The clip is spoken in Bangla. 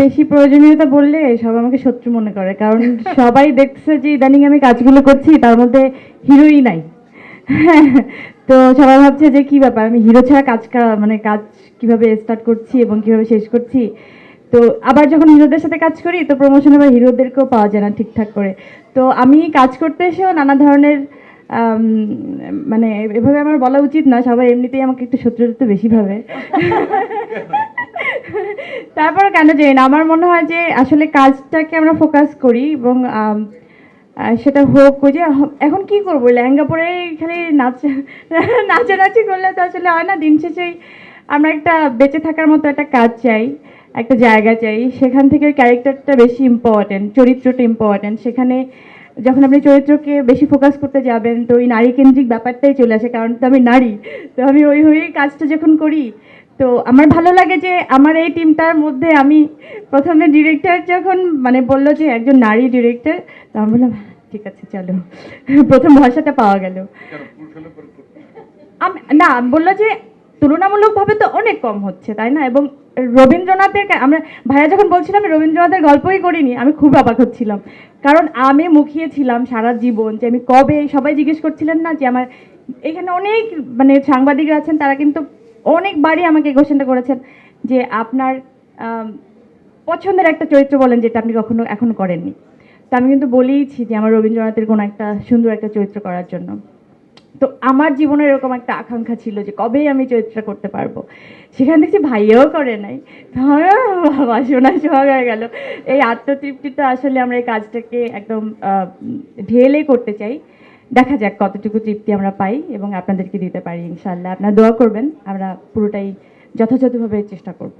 বেশি প্রয়োজনীয়তা বললে সবাই আমাকে শত্রু মনে করে, কারণ সবাই দেখছে যে ইদানিং আমি কাজগুলো করছি তার মধ্যে হিরোই নাই। তো সবাই ভাবছে যে কি ব্যাপার, আমি হিরো ছাড়া মানে কাজ কিভাবে স্টার্ট করছি এবং কিভাবে শেষ করছি। তো আবার যখন হিরোদের সাথে কাজ করি তো প্রমোশন আবার হিরোদেরকেও পাওয়া যায় না ঠিকঠাক করে। তো আমি কাজ করতে এসেও নানা ধরনের আম, মানে এভাবে আমার বলা উচিত না, সবাই এমনিতেই আমাকে একটু শত্রুতা বেশি ভাবে। তারপর কেন জানি না, আমার মনে হয় যে আসলে কাজটাকে আমরা ফোকাস করি এবং সেটা হোক ওই যে এখন কি করবো, লেহেঙ্গা পরে খালি নাচানাচি করলে তো আসলে হয় না। দিন শেষেই আমরা একটা বেঁচে থাকার মতো একটা কাজ চাই, একটা জায়গা চাই, সেখান থেকে ওই ক্যারেক্টারটা বেশি ইম্পর্ট্যান্ট, চরিত্রটা ইম্পর্ট্যান্ট। সেখানে যখন আপনি চরিত্রকে বেশি ফোকাস করতে যাবেন তো ওই নারী কেন্দ্রিক ব্যাপারটাই চলে আসে, কারণ তো আমি নারী। তো আমি ওই হয়েই কাজটা যখন করি তো আমার ভালো লাগে যে আমার এই টিমটার মধ্যে আমি প্রথমে ডিরেক্টর যখন মানে বললো যে একজন নারী ডিরেক্টর, তো আমি বললাম ঠিক আছে চলো, প্রথম ভরসাটা পাওয়া গেল। না, বললো যে তুলনামূলকভাবে তো অনেক কম হচ্ছে তাই না, এবং রবীন্দ্রনাথের আমরা ভাইয়া যখন বলছিলাম আমি রবীন্দ্রনাথের গল্পই করিনি, আমি খুব অবাক হচ্ছিলাম, কারণ আমি মুখিয়েছিলাম সারা জীবন যে আমি কবে, সবাই জিজ্ঞেস করছিলেন না যে আমার এখানে অনেক মানে সাংবাদিকরা আছেন তারা কিন্তু অনেকবারই আমাকে এই কোশ্চেনটা করেছেন যে আপনার আম, পছন্দের একটা চরিত্র বলেন যেটা আপনি কখনো এখনো করেননি। তো আমি কিন্তু বলেইছি যে আমার রবীন্দ্রনাথের কোনো একটা সুন্দর একটা চরিত্র করার জন্য। তো আমার জীবনে এরকম একটা আকাঙ্ক্ষা ছিল যে কবেই আমি চরিত্রটা করতে পারবো, সেখান দেখছি ভাইয়াও করে নাই। বাবা সোনা সোহাগ হয়ে গেল। এই আত্মতৃপ্তিটা আসলে আমরা এই কাজটাকে একদম ঢেলে করতে চাই। দেখা যাক কতটুকু তৃপ্তি আমরা পাই এবং আপনাদেরকে দিতে পারি ইনশাল্লাহ। আপনারা দোয়া করবেন, আমরা পুরোটাই যথাযথভাবে চেষ্টা করব।